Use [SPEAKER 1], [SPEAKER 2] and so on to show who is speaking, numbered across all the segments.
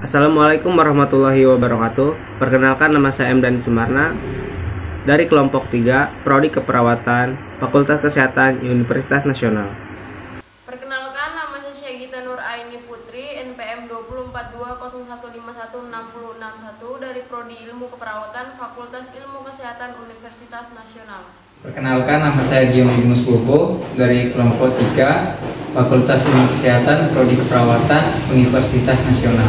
[SPEAKER 1] Assalamualaikum warahmatullahi wabarakatuh. Perkenalkan, nama saya M. Dani Sumarna dari kelompok 3 Prodi Keperawatan Fakultas Kesehatan Universitas Nasional.
[SPEAKER 2] Perkenalkan, nama saya Syagita Nur Aini Putri, NPM 24201516061 dari Prodi Ilmu Keperawatan Fakultas Ilmu Kesehatan Universitas Nasional.
[SPEAKER 3] Perkenalkan, nama saya Dimas Bobo dari kelompok 3 Fakultas Ilmu Kesehatan Prodi Keperawatan Universitas Nasional.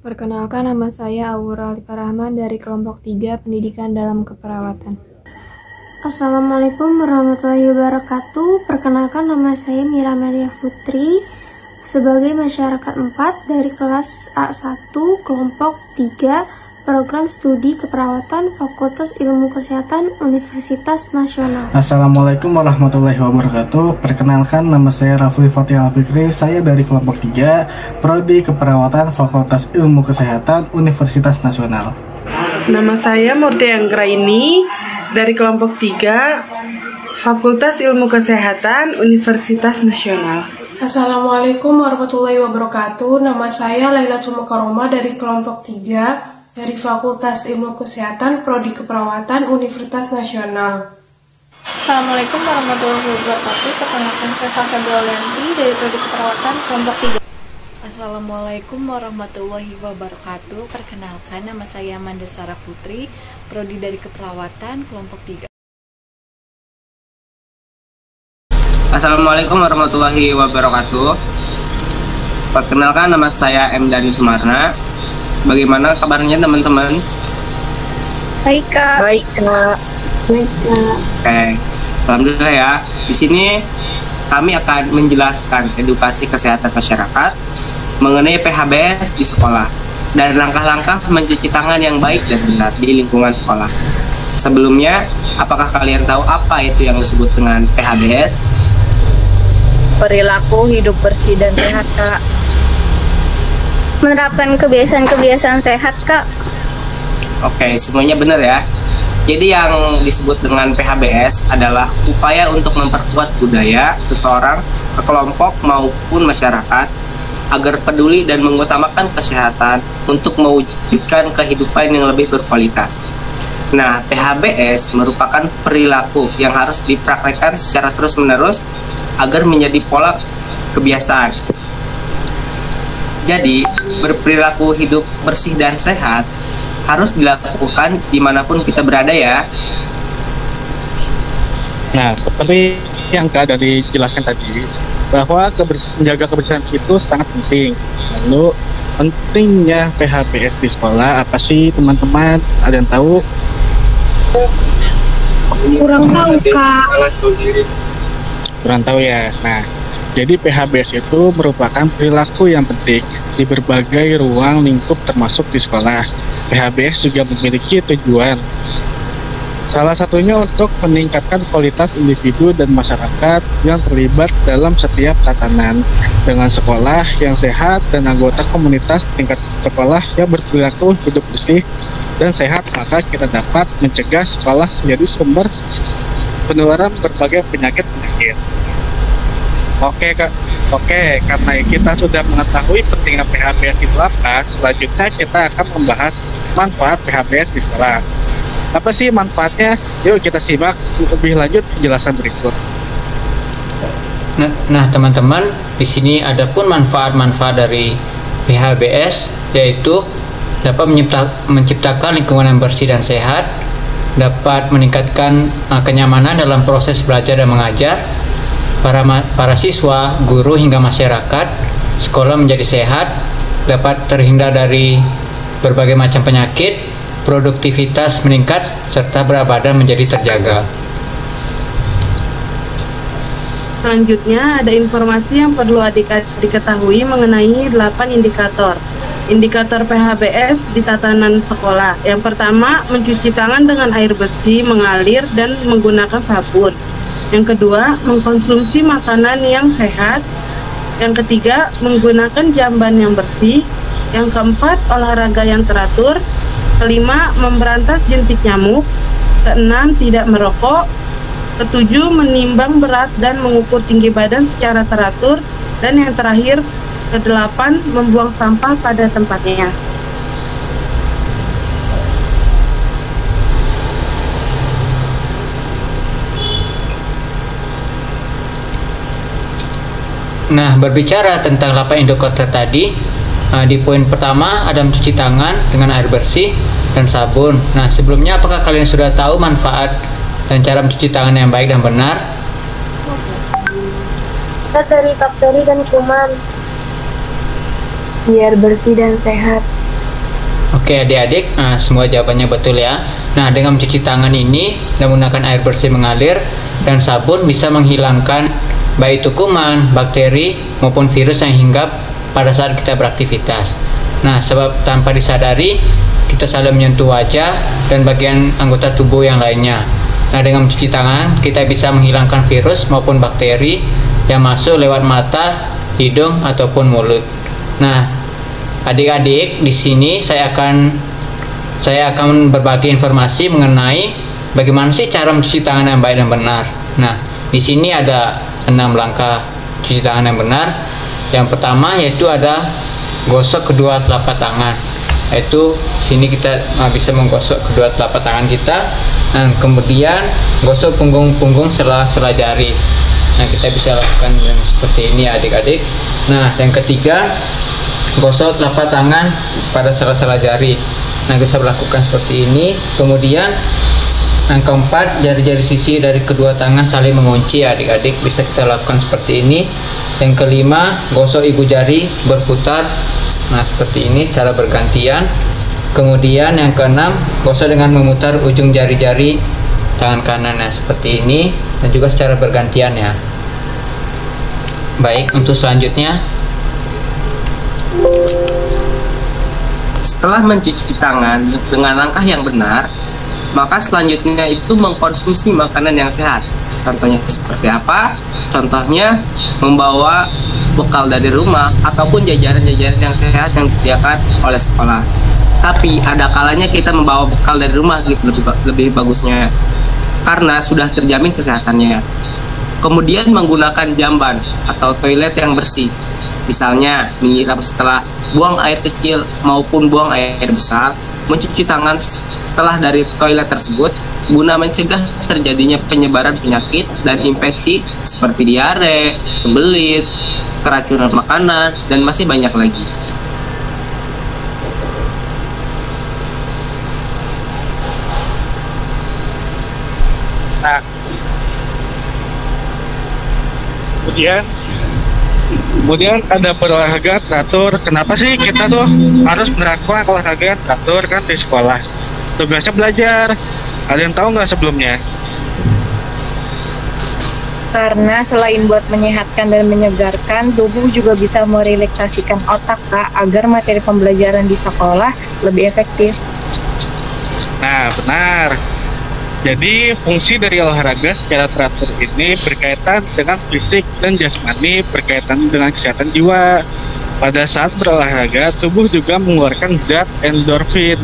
[SPEAKER 4] Perkenalkan, nama saya Aura Liparahman dari kelompok 3 Pendidikan dalam Keperawatan.
[SPEAKER 5] Assalamualaikum warahmatullahi wabarakatuh. Perkenalkan, nama saya Mira Maria Putri sebagai masyarakat 4 dari kelas A1 kelompok 3 Program Studi Keperawatan Fakultas Ilmu Kesehatan Universitas Nasional.
[SPEAKER 6] Assalamualaikum warahmatullahi wabarakatuh. Perkenalkan, nama saya Rafli Fatih Al-Fikri. Saya dari kelompok 3 Prodi Keperawatan Fakultas Ilmu Kesehatan Universitas Nasional.
[SPEAKER 7] Nama saya Murti Anggraini dari kelompok 3 Fakultas Ilmu Kesehatan Universitas Nasional.
[SPEAKER 8] Assalamualaikum warahmatullahi wabarakatuh. Nama saya Lailatul Mukarramah dari kelompok 3 dari Fakultas Ilmu Kesehatan Prodi Keperawatan Universitas Nasional.
[SPEAKER 9] Assalamualaikum warahmatullahi wabarakatuh. Perkenalkan, saya Safia Daulanti dari Prodi Keperawatan kelompok 3.
[SPEAKER 10] Assalamualaikum warahmatullahi wabarakatuh. Perkenalkan, nama saya Amanda Sarah Putri, Prodi dari Keperawatan kelompok 3.
[SPEAKER 1] Assalamualaikum warahmatullahi wabarakatuh. Perkenalkan, nama saya M. Dani Sumarna. Bagaimana kabarnya teman-teman?
[SPEAKER 9] Baik, Kak.
[SPEAKER 5] Baik, Kak.
[SPEAKER 1] Oke, alhamdulillah ya. Di sini kami akan menjelaskan edukasi kesehatan masyarakat mengenai PHBS di sekolah dan langkah-langkah mencuci tangan yang baik dan benar di lingkungan sekolah. Sebelumnya, apakah kalian tahu apa itu yang disebut dengan PHBS?
[SPEAKER 11] Perilaku hidup bersih dan sehat, Kak. Menerapkan kebiasaan-kebiasaan sehat, Kak.
[SPEAKER 1] Oke, semuanya benar ya. Jadi yang disebut dengan PHBS adalah upaya untuk memperkuat budaya seseorang, kelompok maupun masyarakat agar peduli dan mengutamakan kesehatan untuk mewujudkan kehidupan yang lebih berkualitas. Nah, PHBS merupakan perilaku yang harus dipraktekkan secara terus-menerus agar menjadi pola kebiasaan. Jadi, berperilaku hidup bersih dan sehat harus dilakukan dimanapun kita berada ya.
[SPEAKER 6] Nah, seperti yang Kak dari jelaskan tadi, bahwa menjaga kebersihan itu sangat penting. Lalu, pentingnya PHBS di sekolah apa sih teman-teman? Ada yang tahu?
[SPEAKER 8] Kurang tahu, Kak.
[SPEAKER 6] Kurang tahu ya. Nah, jadi PHBS itu merupakan perilaku yang penting di berbagai ruang lingkup termasuk di sekolah. PHBS juga memiliki tujuan. Salah satunya untuk meningkatkan kualitas individu dan masyarakat yang terlibat dalam setiap tatanan dengan sekolah yang sehat dan anggota komunitas tingkat sekolah yang berperilaku hidup bersih dan sehat, maka kita dapat mencegah sekolah menjadi sumber penularan berbagai penyakit-penyakit. Oke, Kak. Oke, karena kita sudah mengetahui pentingnya PHBS itu apa, selanjutnya kita akan membahas manfaat PHBS di sekolah. Apa sih manfaatnya? Yuk kita simak lebih lanjut penjelasan berikut.
[SPEAKER 3] Nah, teman-teman, di sini ada pun manfaat-manfaat dari PHBS, yaitu dapat menciptakan lingkungan yang bersih dan sehat, dapat meningkatkan kenyamanan dalam proses belajar dan mengajar. Para siswa, guru, hingga masyarakat, sekolah menjadi sehat, dapat terhindar dari berbagai macam penyakit, produktivitas meningkat, serta berat badan menjadi terjaga.
[SPEAKER 7] Selanjutnya, ada informasi yang perlu adik-adik diketahui mengenai 8 indikator. Indikator PHBS di tatanan sekolah. Yang pertama, mencuci tangan dengan air bersih, mengalir, dan menggunakan sabun. Yang kedua, mengkonsumsi makanan yang sehat. Yang ketiga, menggunakan jamban yang bersih. Yang keempat, olahraga yang teratur. Kelima, memberantas jentik nyamuk. Keenam, tidak merokok. Ketujuh, menimbang berat dan mengukur tinggi badan secara teratur. Dan yang terakhir, kedelapan, membuang sampah pada tempatnya.
[SPEAKER 3] Nah, berbicara tentang 8 indikator tadi, di poin pertama ada mencuci tangan dengan air bersih dan sabun. Nah, sebelumnya apakah kalian sudah tahu manfaat dan cara mencuci tangan yang baik dan benar?
[SPEAKER 5] Dari bakteri dan kuman.
[SPEAKER 4] Biar bersih dan sehat.
[SPEAKER 3] Oke adik-adik, semua jawabannya betul ya. Nah, dengan mencuci tangan ini dan menggunakan air bersih mengalir dan sabun bisa menghilangkan baik itu kuman, bakteri maupun virus yang hinggap pada saat kita beraktivitas. Nah, sebab tanpa disadari kita saling menyentuh wajah dan bagian anggota tubuh yang lainnya. Nah, dengan mencuci tangan kita bisa menghilangkan virus maupun bakteri yang masuk lewat mata, hidung ataupun mulut. Nah, adik-adik, di sini saya akan berbagi informasi mengenai bagaimana sih cara mencuci tangan yang baik dan benar. Nah, di sini ada 6 langkah cuci tangan yang benar. Yang pertama yaitu ada gosok kedua telapak tangan. Yaitu sini kita bisa menggosok kedua telapak tangan kita, dan kemudian gosok punggung sela-sela jari. Nah, kita bisa lakukan yang seperti ini adik-adik. Nah, yang ketiga, gosok telapak tangan pada sela-sela jari. Nah, bisa melakukan seperti ini. Kemudian yang keempat, jari-jari sisi dari kedua tangan saling mengunci adik-adik, bisa kita lakukan seperti ini. Yang kelima, gosok ibu jari berputar, nah seperti ini secara bergantian. Kemudian yang keenam, gosok dengan memutar ujung jari-jari tangan kanan, nah seperti ini, dan juga secara bergantian ya. Baik, untuk selanjutnya,
[SPEAKER 1] setelah mencuci tangan dengan langkah yang benar, maka selanjutnya itu mengkonsumsi makanan yang sehat. Contohnya seperti apa? Contohnya membawa bekal dari rumah ataupun jajaran-jajaran yang sehat yang disediakan oleh sekolah. Tapi ada kalanya kita membawa bekal dari rumah gitu, lebih bagusnya, karena sudah terjamin kesehatannya. Kemudian menggunakan jamban atau toilet yang bersih. Misalnya menyiram setelah buang air kecil maupun buang air besar, mencuci tangan setelah dari toilet tersebut guna mencegah terjadinya penyebaran penyakit dan infeksi seperti diare, sembelit, keracunan makanan, dan masih banyak lagi.
[SPEAKER 6] Nah, kemudian ada berolahraga teratur. Kenapa sih kita tuh harus menerapkan olahraga teratur kan di sekolah? Tugasnya belajar. Ada yang tahu nggak sebelumnya?
[SPEAKER 11] Karena selain buat menyehatkan dan menyegarkan, tubuh juga bisa merelaksasikan otak, Kak, agar materi pembelajaran di sekolah lebih efektif.
[SPEAKER 6] Nah, benar. Jadi fungsi dari olahraga secara teratur ini berkaitan dengan fisik dan jasmani, berkaitan dengan kesehatan jiwa. Pada saat berolahraga, tubuh juga mengeluarkan zat endorfin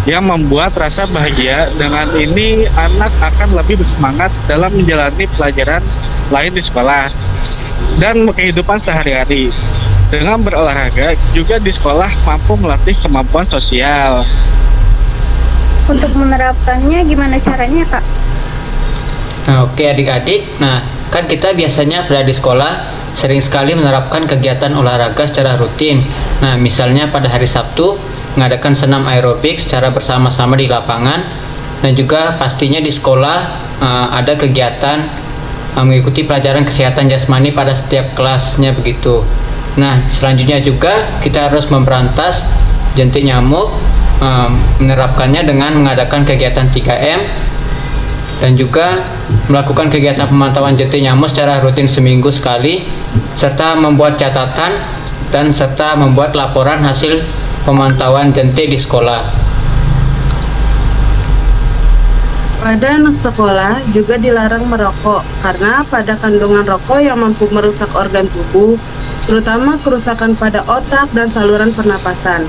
[SPEAKER 6] yang membuat rasa bahagia. Dengan ini, anak akan lebih bersemangat dalam menjalani pelajaran lain di sekolah dan kehidupan sehari-hari. Dengan berolahraga, juga di sekolah mampu melatih kemampuan sosial.
[SPEAKER 11] Untuk menerapkannya gimana caranya, Kak?
[SPEAKER 3] Nah, oke adik-adik, nah kan kita biasanya berada di sekolah sering sekali menerapkan kegiatan olahraga secara rutin. Nah, misalnya pada hari Sabtu mengadakan senam aerobik secara bersama-sama di lapangan, dan juga pastinya di sekolah ada kegiatan mengikuti pelajaran kesehatan jasmani pada setiap kelasnya begitu. Nah, selanjutnya juga kita harus memberantas jentik nyamuk, menerapkannya dengan mengadakan kegiatan 3M dan juga melakukan kegiatan pemantauan jentik nyamuk secara rutin seminggu sekali, serta membuat catatan dan serta membuat laporan hasil pemantauan jentik di sekolah.
[SPEAKER 7] Pada anak sekolah juga dilarang merokok karena pada kandungan rokok yang mampu merusak organ tubuh, terutama kerusakan pada otak dan saluran pernapasan.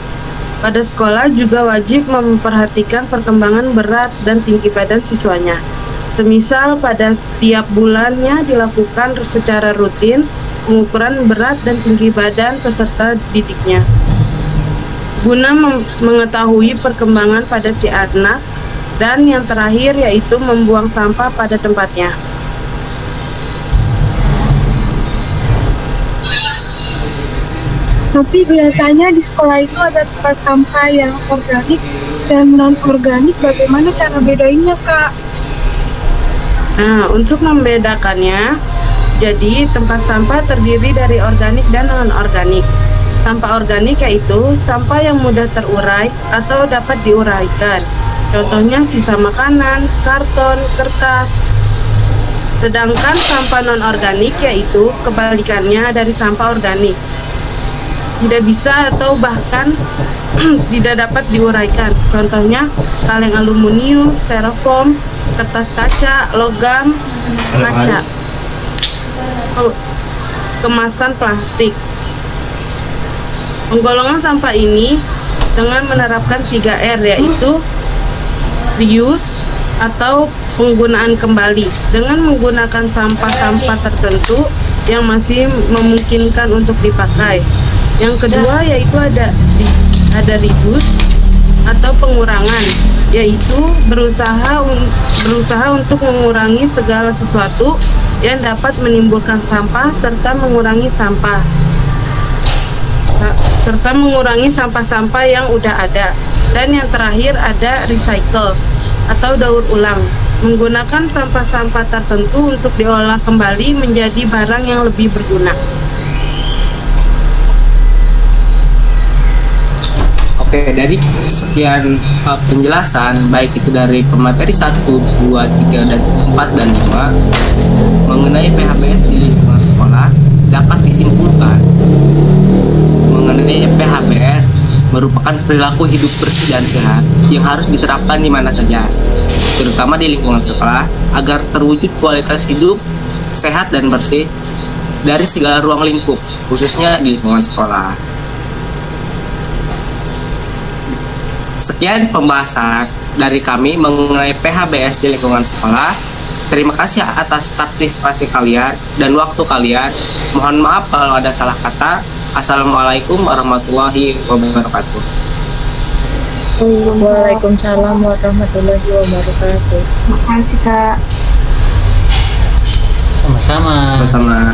[SPEAKER 7] Pada sekolah juga wajib memperhatikan perkembangan berat dan tinggi badan siswanya. Semisal pada tiap bulannya dilakukan secara rutin pengukuran berat dan tinggi badan peserta didiknya, guna mengetahui perkembangan pada si anak. Dan yang terakhir yaitu membuang sampah pada tempatnya.
[SPEAKER 5] Tapi biasanya di sekolah itu ada tempat sampah yang organik dan non-organik. Bagaimana cara bedainnya, Kak?
[SPEAKER 7] Nah, untuk membedakannya, jadi tempat sampah terdiri dari organik dan non-organik. Sampah organik yaitu sampah yang mudah terurai atau dapat diuraikan. Contohnya sisa makanan, karton, kertas. Sedangkan sampah non-organik yaitu kebalikannya dari sampah organik. Tidak bisa atau bahkan tidak dapat diuraikan. Contohnya kaleng aluminium, styrofoam, kertas kaca, logam, kaca, kemasan plastik. Penggolongan sampah ini dengan menerapkan 3R, yaitu reuse atau penggunaan kembali, dengan menggunakan sampah-sampah tertentu yang masih memungkinkan untuk dipakai. Yang kedua yaitu ada reduce atau pengurangan, yaitu berusaha untuk mengurangi segala sesuatu yang dapat menimbulkan sampah serta mengurangi sampah-sampah yang udah ada. Dan yang terakhir ada recycle atau daur ulang, menggunakan sampah-sampah tertentu untuk diolah kembali menjadi barang yang lebih berguna.
[SPEAKER 1] Oke, dari sekian penjelasan, baik itu dari pemateri 1, 2, 3, dan 4, dan 5 mengenai PHBS di lingkungan sekolah, dapat disimpulkan mengenai PHBS merupakan perilaku hidup bersih dan sehat yang harus diterapkan di mana saja, terutama di lingkungan sekolah, agar terwujud kualitas hidup sehat dan bersih dari segala ruang lingkup, khususnya di lingkungan sekolah. Sekian pembahasan dari kami mengenai PHBS di lingkungan sekolah. Terima kasih atas partisipasi kalian dan waktu kalian. Mohon maaf kalau ada salah kata. Assalamualaikum warahmatullahi wabarakatuh.
[SPEAKER 11] Waalaikumsalam warahmatullahi wabarakatuh.
[SPEAKER 4] Makasih, Kak.
[SPEAKER 3] Sama-sama.
[SPEAKER 1] Sama-sama.